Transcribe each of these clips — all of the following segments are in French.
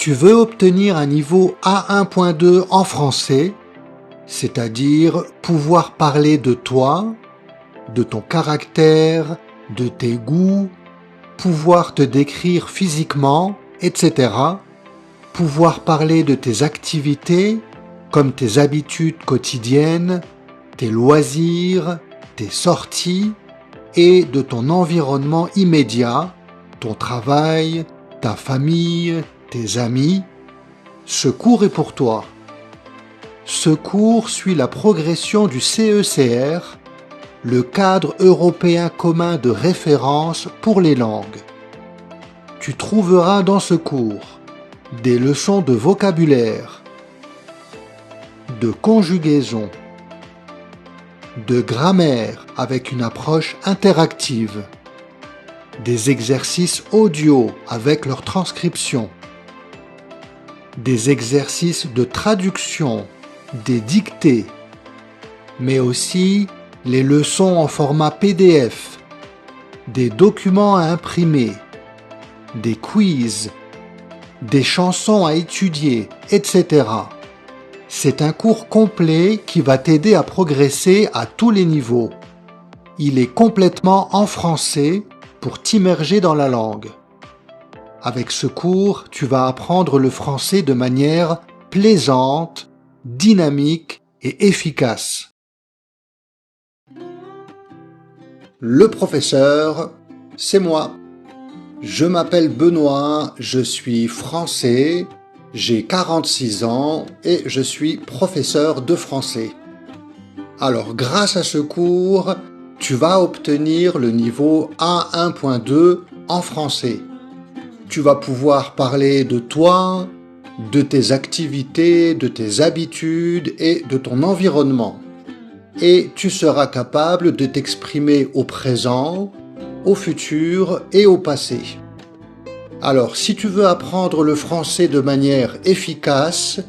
Tu veux obtenir un niveau A1.2 en français, c'est-à-dire pouvoir parler de toi, de ton caractère, de tes goûts, pouvoir te décrire physiquement, etc. Pouvoir parler de tes activités, comme tes habitudes quotidiennes, tes loisirs, tes sorties, et de ton environnement immédiat, ton travail, ta famille, tes amis. Ce cours est pour toi. Ce cours suit la progression du CECR, le cadre européen commun de référence pour les langues. Tu trouveras dans ce cours des leçons de vocabulaire, de conjugaison, de grammaire avec une approche interactive, des exercices audio avec leur transcription, des exercices de traduction, des dictées, mais aussi les leçons en format PDF, des documents à imprimer, des quiz, des chansons à étudier, etc. C'est un cours complet qui va t'aider à progresser à tous les niveaux. Il est complètement en français pour t'immerger dans la langue. Avec ce cours, tu vas apprendre le français de manière plaisante, dynamique et efficace. Le professeur, c'est moi. Je m'appelle Benoît, je suis français, j'ai 46 ans et je suis professeur de français. Alors, grâce à ce cours, tu vas obtenir le niveau A1.2 en français. Tu vas pouvoir parler de toi, de tes activités, de tes habitudes et de ton environnement. Et tu seras capable de t'exprimer au présent, au futur et au passé. Alors, si tu veux apprendre le français de manière efficace,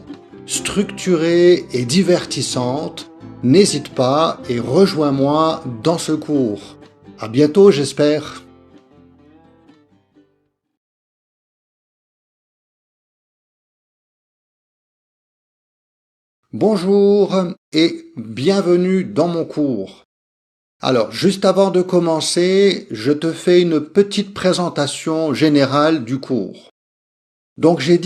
structurée et divertissante, n'hésite pas et rejoins-moi dans ce cours. À bientôt, j'espère. Bonjour et bienvenue dans mon cours. Alors, juste avant de commencer, je te fais une petite présentation générale du cours. Donc, j'ai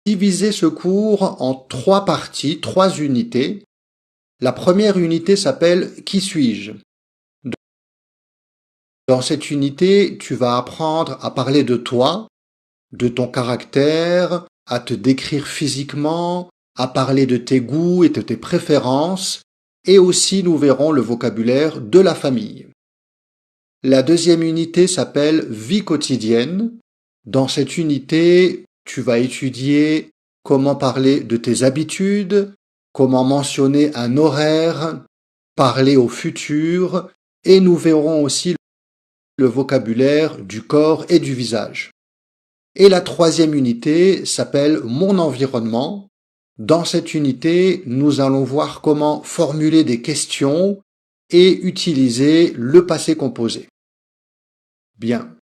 divisé ce cours en 3 parties, 3 unités. La première unité s'appelle « Qui suis-je » ? Dans cette unité, tu vas apprendre à parler de toi, de ton caractère, à te décrire physiquement, à parler de tes goûts et de tes préférences, et aussi nous verrons le vocabulaire de la famille. La deuxième unité s'appelle « Vie quotidienne ». Dans cette unité, tu vas étudier comment parler de tes habitudes, comment mentionner un horaire, parler au futur, et nous verrons aussi le vocabulaire du corps et du visage. Et la troisième unité s'appelle « Mon environnement ». Dans cette unité, nous allons voir comment formuler des questions et utiliser le passé composé. Bien.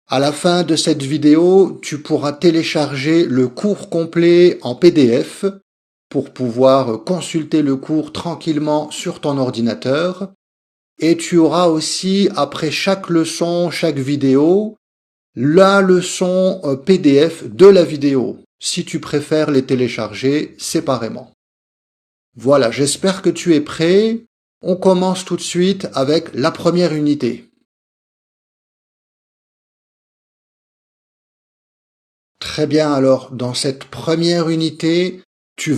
À la fin de cette vidéo, tu pourras télécharger le cours complet en PDF pour pouvoir consulter le cours tranquillement sur ton ordinateur. Et tu auras aussi, après chaque leçon, chaque vidéo, la leçon PDF de la vidéo, si tu préfères les télécharger séparément. Voilà, j'espère que tu es prêt. On commence tout de suite avec la première unité. Très bien, alors dans cette première unité, tu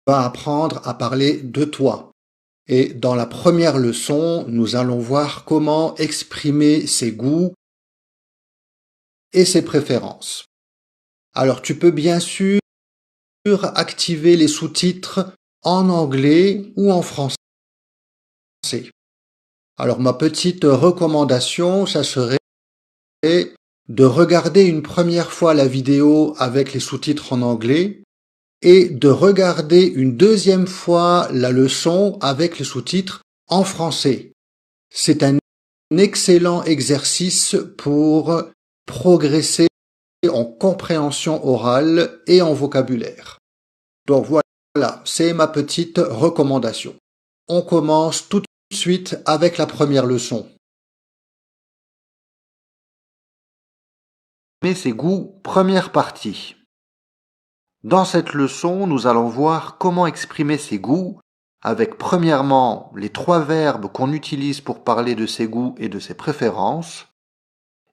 vas apprendre à parler de toi. Et dans la première leçon, nous allons voir comment exprimer ses goûts et ses préférences. Alors tu peux bien sûr activer les sous-titres en anglais ou en français. Alors ma petite recommandation, ça serait de regarder une première fois la vidéo avec les sous-titres en anglais et de regarder une deuxième fois la leçon avec les sous-titres en français. C'est un excellent exercice pour progresser en compréhension orale et en vocabulaire. Donc voilà, c'est ma petite recommandation. On commence tout de suite avec la première leçon. Mais ses goûts, première partie. Dans cette leçon, nous allons voir comment exprimer ses goûts avec premièrement les 3 verbes qu'on utilise pour parler de ses goûts et de ses préférences,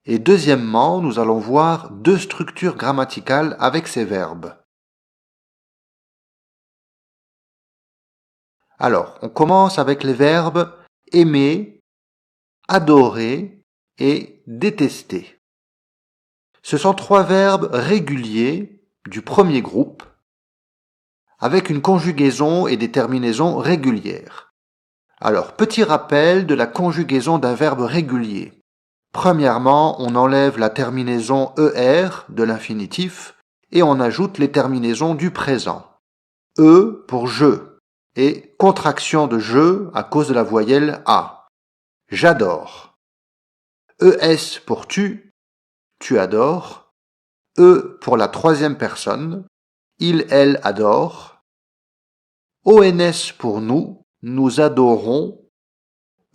et deuxièmement, nous allons voir 2 structures grammaticales avec ces verbes. Alors, on commence avec les verbes aimer, adorer et détester. Ce sont 3 verbes réguliers du premier groupe, avec une conjugaison et des terminaisons régulières. Alors, petit rappel de la conjugaison d'un verbe régulier. Premièrement, on enlève la terminaison ER de l'infinitif et on ajoute les terminaisons du présent. E pour je et contraction de je à cause de la voyelle A. J'adore. ES pour tu adores. E pour la 3e personne, il, elle adore. ONS pour nous adorons.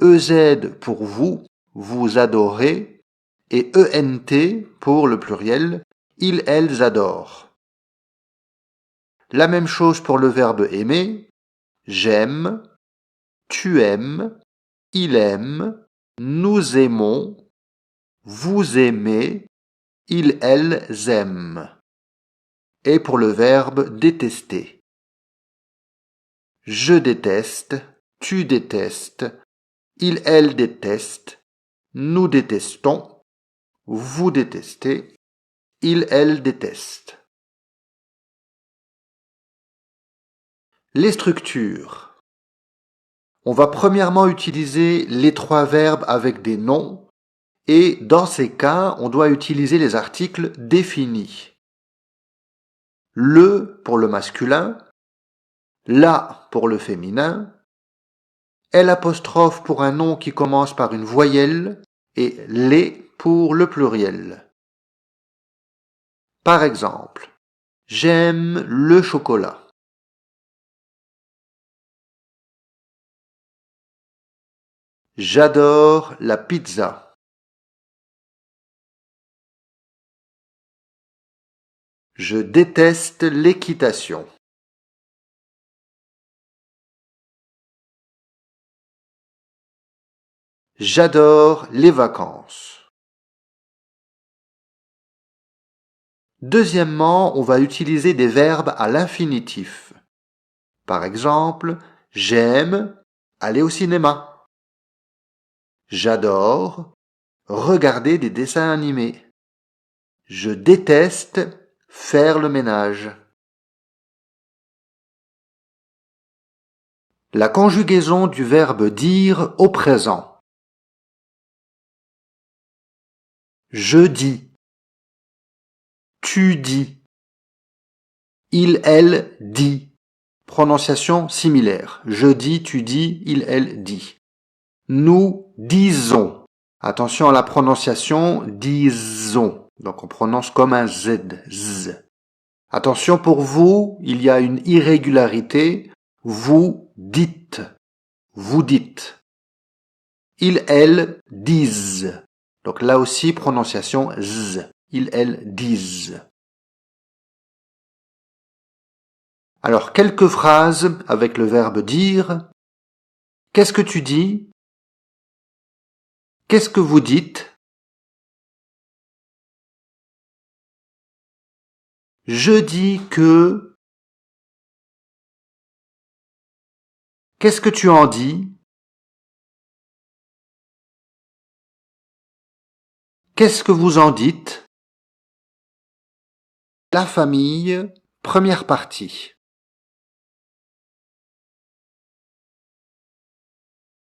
EZ pour vous adorez. Et ENT pour le pluriel, ils, elles adorent. La même chose pour le verbe aimer, j'aime, tu aimes, il aime, nous aimons, vous aimez, ils, elles aiment. Et pour le verbe détester, je déteste, tu détestes, il, elle déteste, nous détestons, vous détestez, il, elle déteste. Les structures. On va premièrement utiliser les 3 verbes avec des noms et dans ces cas, on doit utiliser les articles définis. Le pour le masculin, la pour le féminin, l'apostrophe pour un nom qui commence par une voyelle et les pour le pluriel. Par exemple, j'aime le chocolat. J'adore la pizza. Je déteste l'équitation. J'adore les vacances. Deuxièmement, on va utiliser des verbes à l'infinitif. Par exemple, j'aime aller au cinéma. J'adore regarder des dessins animés. Je déteste faire le ménage. La conjugaison du verbe dire au présent. Je dis. Tu dis. Il, elle dit. Prononciation similaire. Je dis, tu dis, il, elle dit. Nous disons. Attention à la prononciation, disons. Donc on prononce comme un Z. Z. Attention pour vous, il y a une irrégularité. Vous dites. Vous dites. Ils, elles disent. Donc là aussi, prononciation Z. Ils, elles disent. Alors, quelques phrases avec le verbe dire. Qu'est-ce que tu dis? Qu'est-ce que vous dites? Je dis que... Qu'est-ce que tu en dis? Qu'est-ce que vous en dites? La famille, première partie.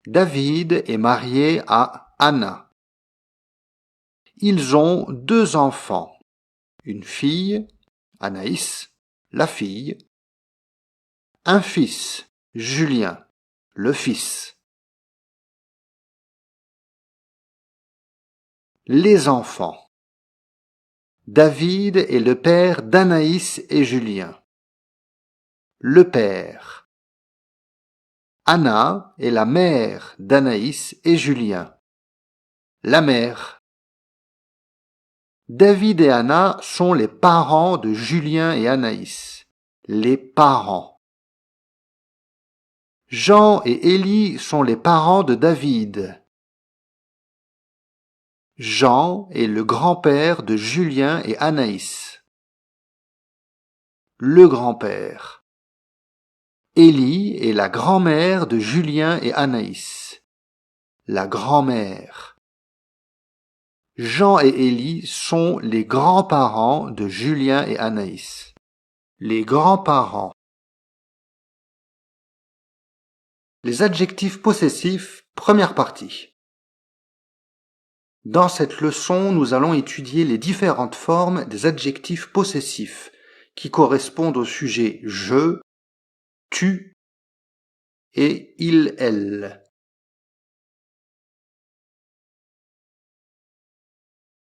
David est marié à Anna. Ils ont 2 enfants. Une fille, Anaïs, la fille. Un fils, Julien, le fils. Les enfants. David est le père d'Anaïs et Julien. Le père. Anna est la mère d'Anaïs et Julien. La mère. David et Anna sont les parents de Julien et Anaïs. Les parents. Jean et Élie sont les parents de David. Jean est le grand-père de Julien et Anaïs. Le grand-père. Élie est la grand-mère de Julien et Anaïs. La grand-mère. Jean et Élie sont les grands-parents de Julien et Anaïs. Les grands-parents. Les adjectifs possessifs, première partie. Dans cette leçon, nous allons étudier les différentes formes des adjectifs possessifs qui correspondent au sujet je, tu et il, elle.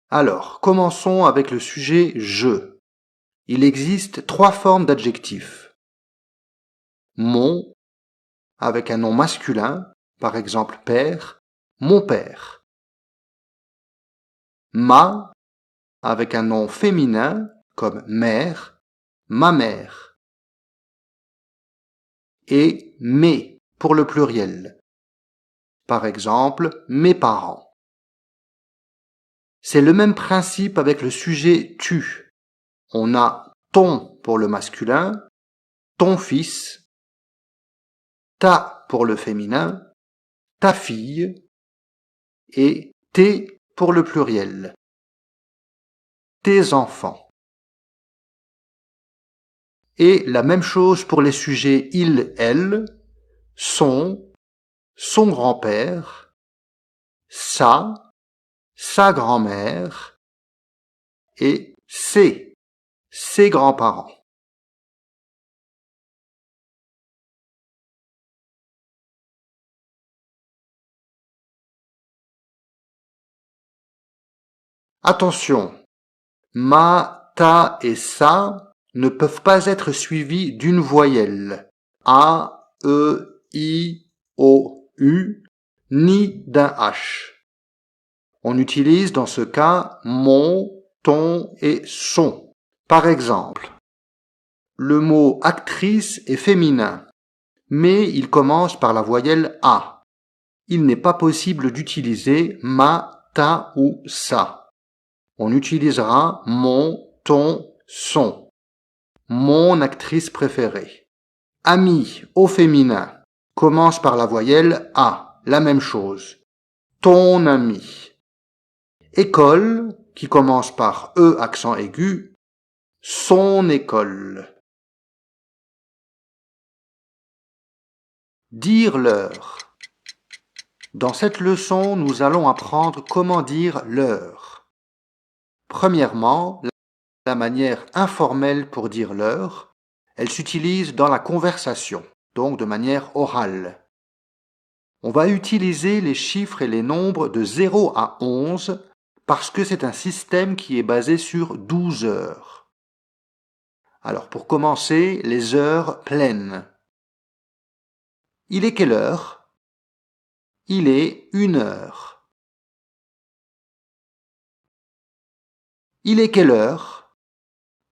Alors, commençons avec le sujet je. Il existe 3 formes d'adjectifs. Mon, avec un nom masculin, par exemple père, mon père. Ma, avec un nom féminin, comme mère, ma mère. Et mes, pour le pluriel. Par exemple, mes parents. C'est le même principe avec le sujet tu. On a ton pour le masculin, ton fils, ta pour le féminin, ta fille, et tes pour le pluriel, tes enfants. Et la même chose pour les sujets il, elle, son grand-père, sa grand-mère, et ses grands-parents. Attention, ma, ta et sa ne peuvent pas être suivis d'une voyelle, a, e, i, o, u, ni d'un h. On utilise dans ce cas mon, ton et son. Par exemple, le mot actrice est féminin, mais il commence par la voyelle A. Il n'est pas possible d'utiliser ma, ta ou sa. On utilisera mon, ton, son. Mon actrice préférée. Ami au féminin commence par la voyelle A. La même chose. Ton ami. École, qui commence par E accent aigu, son école. Dire l'heure. Dans cette leçon, nous allons apprendre comment dire l'heure. Premièrement, la manière informelle pour dire l'heure, elle s'utilise dans la conversation, donc de manière orale. On va utiliser les chiffres et les nombres de 0 à 11 parce que c'est un système qui est basé sur 12 heures. Alors pour commencer, les heures pleines. Il est quelle heure? Il est 1 heure. Il est quelle heure?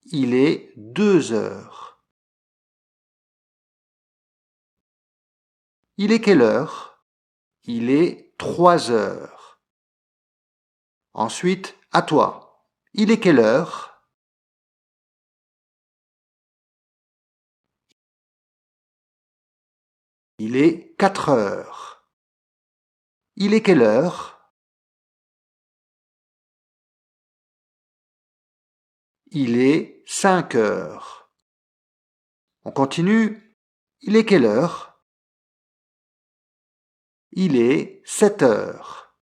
Il est 2 heures. Il est quelle heure? Il est 3 heures. Ensuite, à toi. Il est quelle heure? Il est 4 heures. Il est quelle heure? Il est 5 heures. On continue. Il est quelle heure? Il est 7 heures.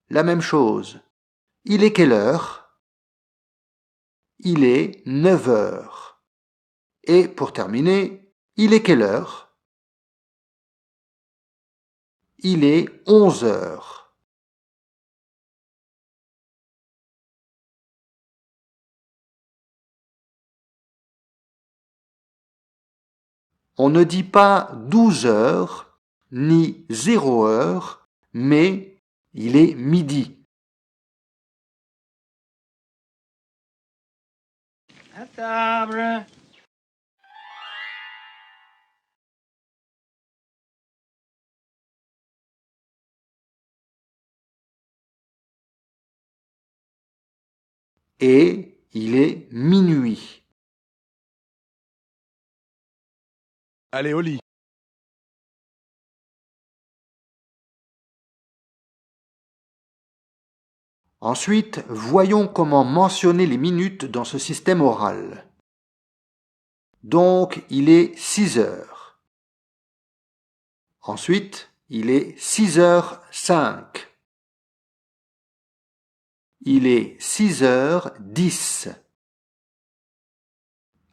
La même chose. Il est quelle heure? Il est 9 heures. Et pour terminer, il est quelle heure? Il est 11 heures. On ne dit pas 12 heures ni 0 heure, mais il est midi. À table. Et il est minuit. Allez au lit. Ensuite, voyons comment mentionner les minutes dans ce système oral. Donc, il est 6 heures. Ensuite, il est 6h05. Il est 6h10.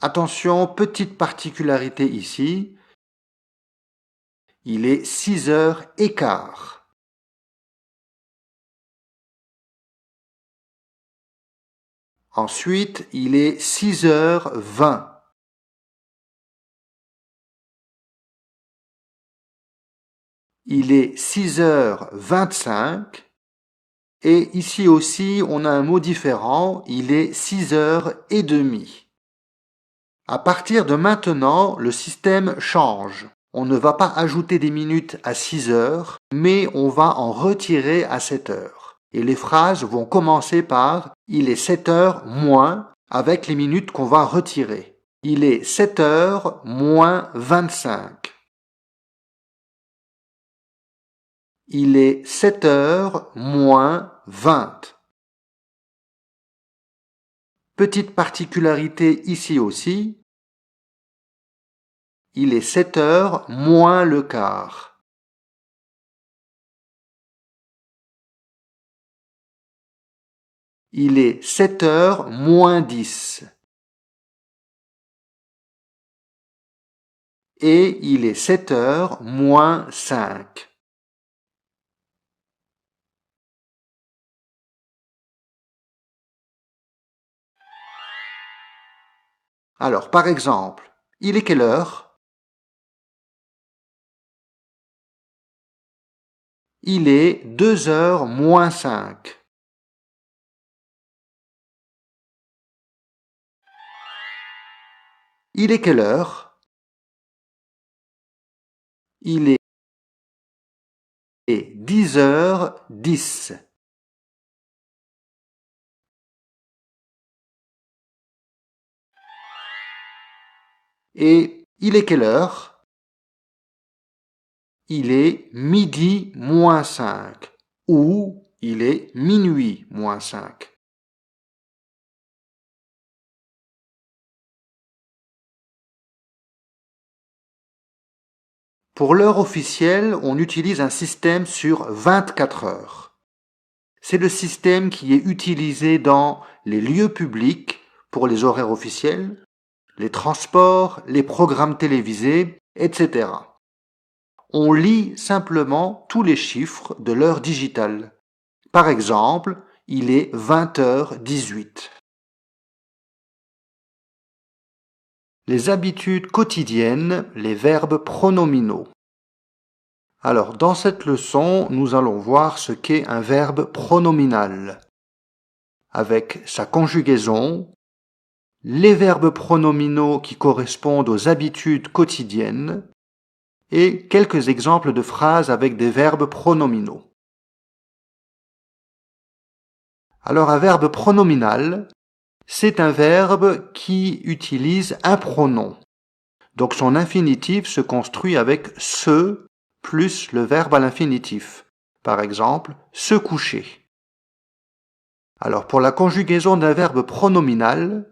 Attention, petite particularité ici. Il est 6h15. Ensuite, il est 6h20. Il est 6h25. Et ici aussi, on a un mot différent. Il est 6h30. À partir de maintenant, le système change. On ne va pas ajouter des minutes à 6 heures, mais on va en retirer à 7 heures. Et les phrases vont commencer par « il est 7 heures moins » avec les minutes qu'on va retirer. Il est 7 heures moins 25. Il est 7 heures moins 20. Petite particularité ici aussi, il est 7 heures moins le quart. Il est 7 heures moins 10. Et il est 7 heures moins 5. Alors, par exemple, il est quelle heure? Il est 2 heures moins 5. Il est quelle heure? Il est 10h10. Et il est quelle heure? Il est midi moins 5 ou il est minuit moins 5. Pour l'heure officielle, on utilise un système sur 24 heures. C'est le système qui est utilisé dans les lieux publics pour les horaires officiels, les transports, les programmes télévisés, etc. On lit simplement tous les chiffres de l'heure digitale. Par exemple, il est 20h18. Les habitudes quotidiennes, les verbes pronominaux. Alors, dans cette leçon, nous allons voir ce qu'est un verbe pronominal, avec sa conjugaison, les verbes pronominaux qui correspondent aux habitudes quotidiennes et quelques exemples de phrases avec des verbes pronominaux. Alors, un verbe pronominal, c'est un verbe qui utilise un pronom. Donc son infinitif se construit avec se plus le verbe à l'infinitif. Par exemple, se coucher. Alors pour la conjugaison d'un verbe pronominal,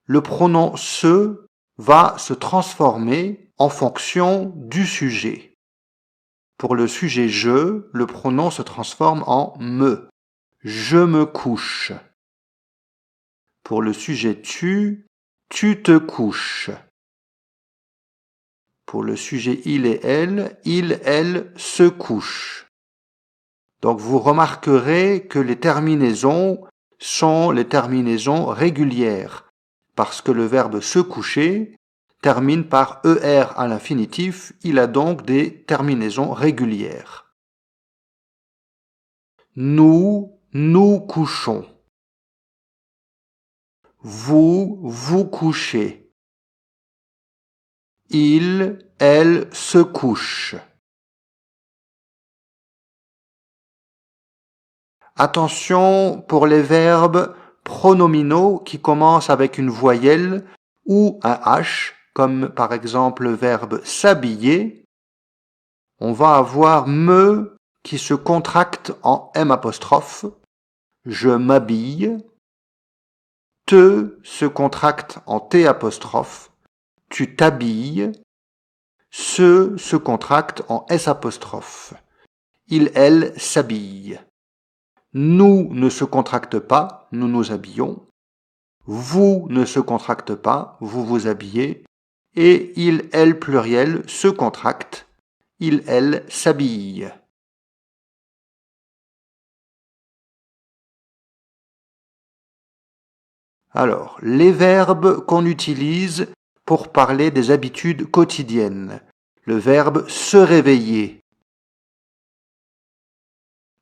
le pronom se va se transformer en fonction du sujet. Pour le sujet je, le pronom se transforme en me. Je me couche. Pour le sujet tu te couches. Pour le sujet il et elle se couchent. Donc vous remarquerez que les terminaisons sont les terminaisons régulières, parce que le verbe se coucher termine par ER à l'infinitif, il a donc des terminaisons régulières. Nous, nous couchons. Vous, vous couchez. Il, elle se couche. Attention pour les verbes pronominaux qui commencent avec une voyelle ou un H, comme par exemple le verbe s'habiller. On va avoir me qui se contracte en M'. Je m'habille. Te se contracte en T'. Tu t'habilles. Se contracte en S'. Il, elle s'habille. Nous ne se contracte pas, nous nous habillons. Vous ne se contracte pas, vous vous habillez. Et il, elle pluriel se contracte. Il, elle s'habille. Alors, les verbes qu'on utilise pour parler des habitudes quotidiennes. Le verbe se réveiller.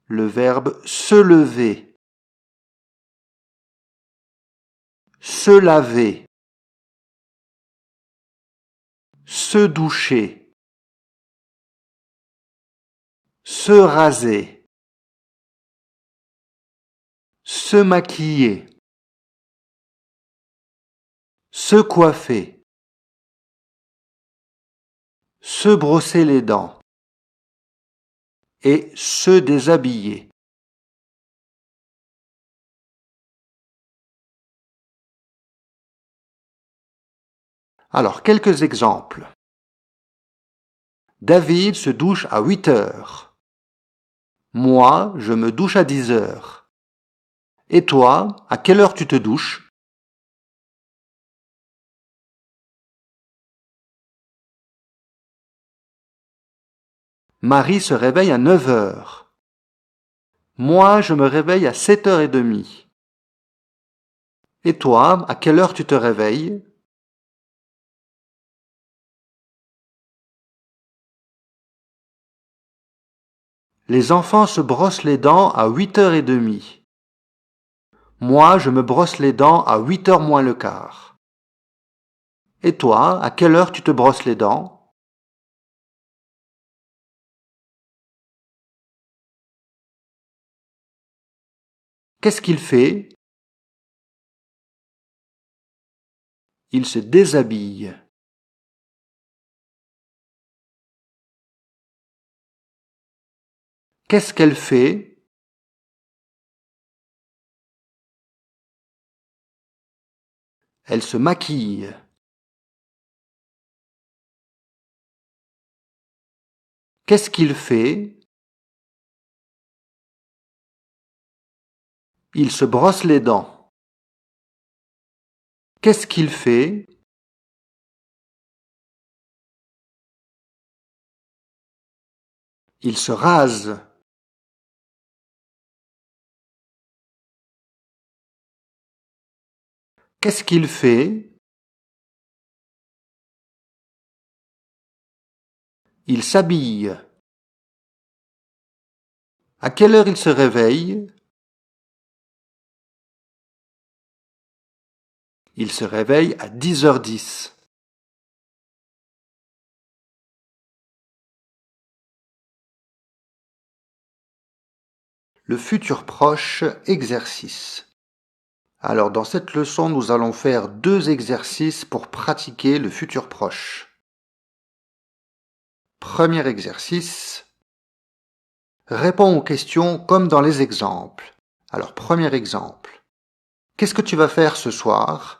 Le verbe se lever. Se laver. Se doucher. Se raser. Se maquiller. Se coiffer. Se brosser les dents. Et se déshabiller. Alors, quelques exemples. David se douche à 8 heures. Moi, je me douche à 10 heures. Et toi, à quelle heure tu te douches? Marie se réveille à 9 heures. Moi, je me réveille à 7h30. Et toi, à quelle heure tu te réveilles? Les enfants se brossent les dents à 8h30. Moi, je me brosse les dents à 8h moins le quart. Et toi, à quelle heure tu te brosses les dents? Qu'est-ce qu'il fait? Il se déshabille. Qu'est-ce qu'elle fait? Elle se maquille. Qu'est-ce qu'il fait? Il se brosse les dents. Qu'est-ce qu'il fait? Il se rase. Qu'est-ce qu'il fait? Il s'habille. À quelle heure il se réveille? Il se réveille à 10h10. Le futur proche, exercice. Alors dans cette leçon, nous allons faire 2 exercices pour pratiquer le futur proche. Premier exercice. Réponds aux questions comme dans les exemples. Alors premier exemple. Qu'est-ce que tu vas faire ce soir?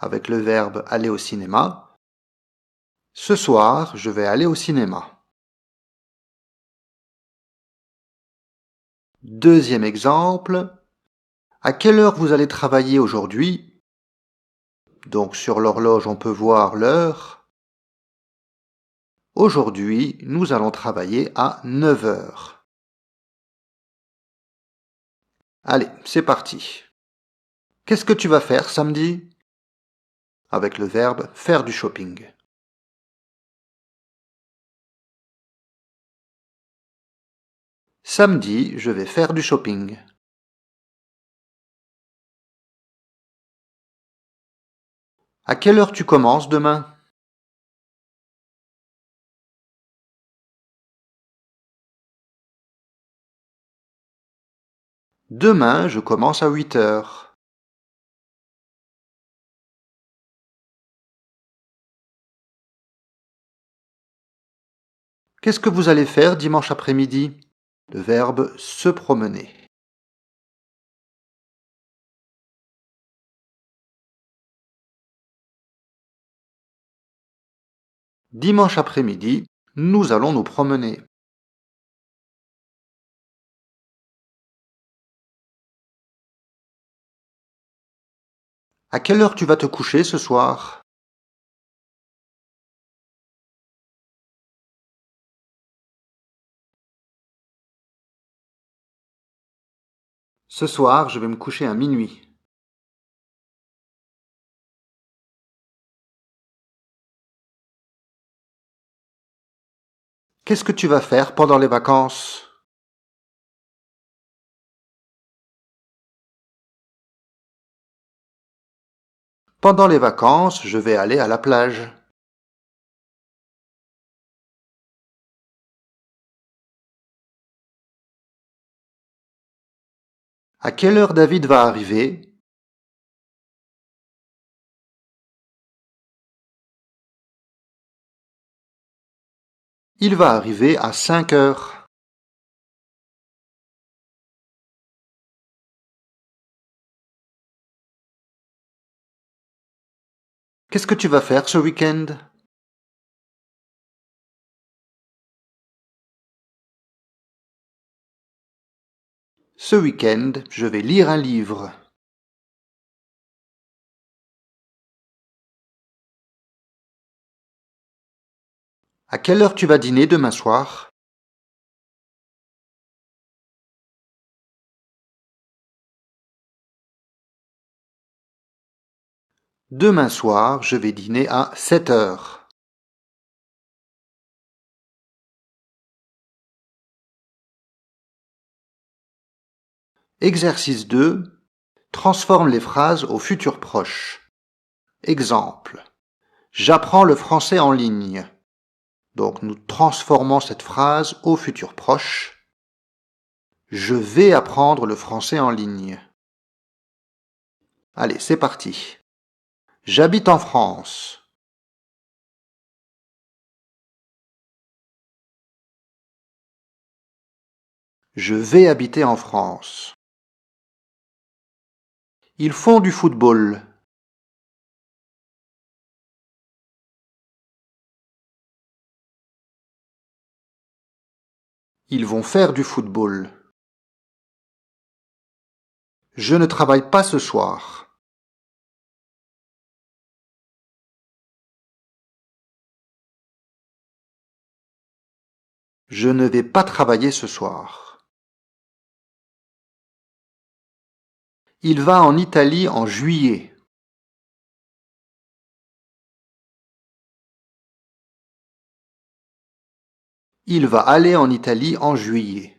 Avec le verbe aller au cinéma. Ce soir, je vais aller au cinéma. Deuxième exemple. À quelle heure vous allez travailler aujourd'hui? Donc sur l'horloge, on peut voir l'heure. Aujourd'hui, nous allons travailler à 9 heures. Allez, c'est parti. Qu'est-ce que tu vas faire samedi? avec le verbe faire du shopping. Samedi, je vais faire du shopping. À quelle heure tu commences demain? Demain, je commence à 8 heures. Qu'est-ce que vous allez faire dimanche après-midi? Le verbe se promener. Dimanche après-midi, nous allons nous promener. À quelle heure tu vas te coucher ce soir? Ce soir, je vais me coucher à minuit. Qu'est-ce que tu vas faire pendant les vacances? Pendant les vacances, je vais aller à la plage. À quelle heure David va arriver? Il va arriver à 5 heures. Qu'est-ce que tu vas faire ce week-end? Ce week-end, je vais lire un livre. À quelle heure tu vas dîner demain soir? Demain soir, je vais dîner à 7 heures. Exercice 2. Transforme les phrases au futur proche. Exemple. J'apprends le français en ligne. Donc nous transformons cette phrase au futur proche. Je vais apprendre le français en ligne. Allez, c'est parti. J'habite en France. Je vais habiter en France. Ils font du football. Ils vont faire du football. Je ne travaille pas ce soir. Je ne vais pas travailler ce soir. Il va en Italie en juillet. Il va aller en Italie en juillet.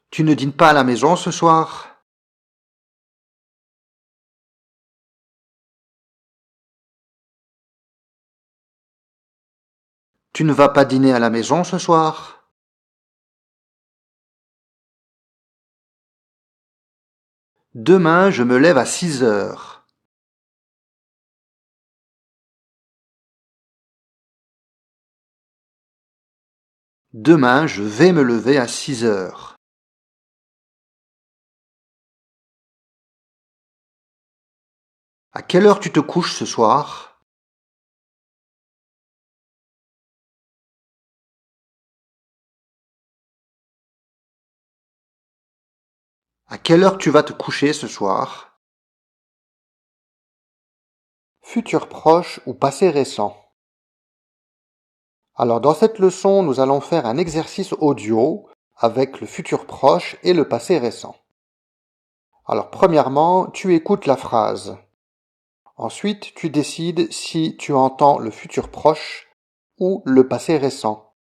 Tu ne dînes pas à la maison ce soir? Tu ne vas pas dîner à la maison ce soir? Demain, je me lève à 6 heures. Demain, je vais me lever à 6 heures. À quelle heure tu te couches ce soir? À quelle heure tu vas te coucher ce soir? Futur proche ou passé récent. Alors dans cette leçon, nous allons faire un exercice audio avec le futur proche et le passé récent. Alors premièrement, tu écoutes la phrase. Ensuite, tu décides si tu entends le futur proche ou le passé récent.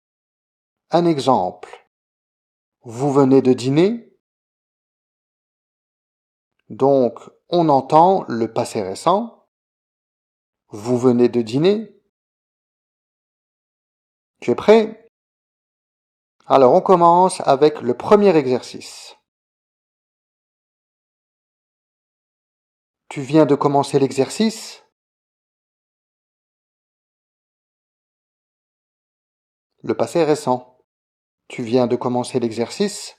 Un exemple. Vous venez de dîner? Donc, on entend le passé récent. Vous venez de dîner? Tu es prêt? Alors, on commence avec le premier exercice. Tu viens de commencer l'exercice? Le passé récent. Tu viens de commencer l'exercice?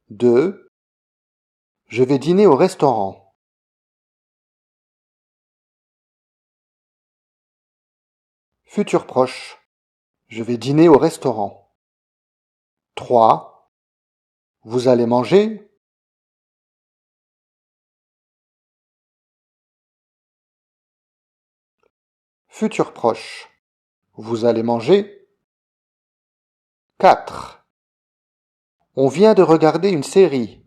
2. Je vais dîner au restaurant. Futur proche. Je vais dîner au restaurant. 3. Vous allez manger? Futur proche. Vous allez manger? 4. On vient de regarder une série.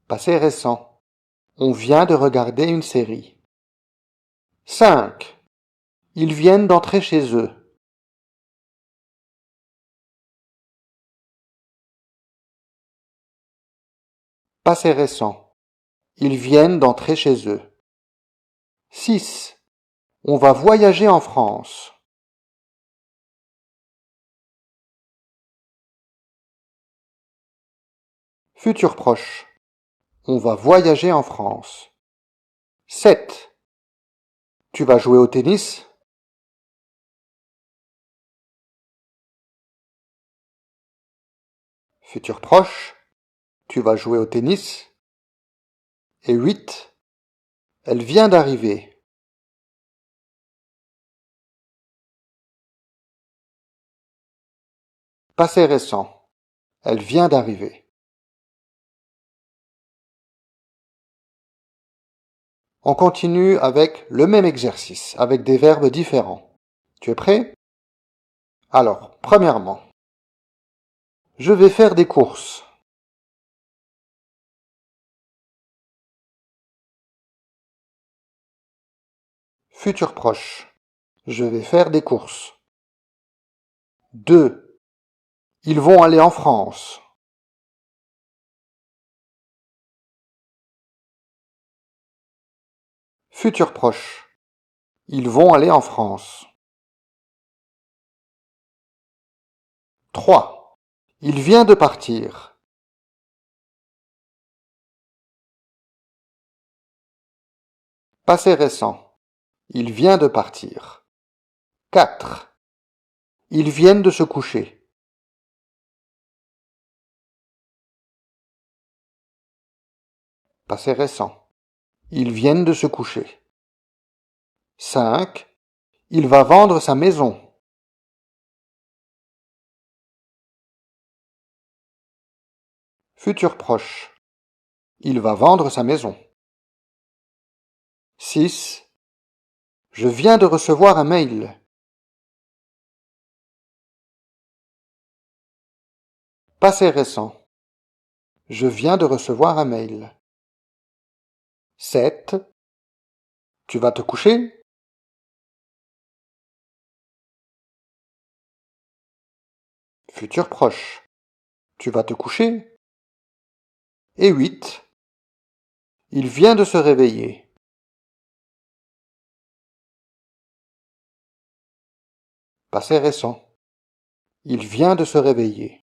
Passé récent. On vient de regarder une série. 5. Ils viennent d'entrer chez eux. Passé récent. Ils viennent d'entrer chez eux. 6. On va voyager en France. Futur proche. On va voyager en France. 7. Tu vas jouer au tennis? Futur proche. Tu vas jouer au tennis? Et 8. Elle vient d'arriver. Passé récent. Elle vient d'arriver. On continue avec le même exercice, avec des verbes différents. Tu es prêt? Alors, premièrement, je vais faire des courses. Futur proche. Je vais faire des courses. 2. Ils vont aller en France. Futur proche. Ils vont aller en France. 3. Il vient de partir. Passé récent. Il vient de partir. 4. Ils viennent de se coucher. Passé récent. Ils viennent de se coucher. 5. Il va vendre sa maison. Futur proche. Il va vendre sa maison. 6. Je viens de recevoir un mail. Passé récent. Je viens de recevoir un mail. 7. Tu vas te coucher? Futur proche. Tu vas te coucher? Et 8. Il vient de se réveiller. Passé récent. Il vient de se réveiller.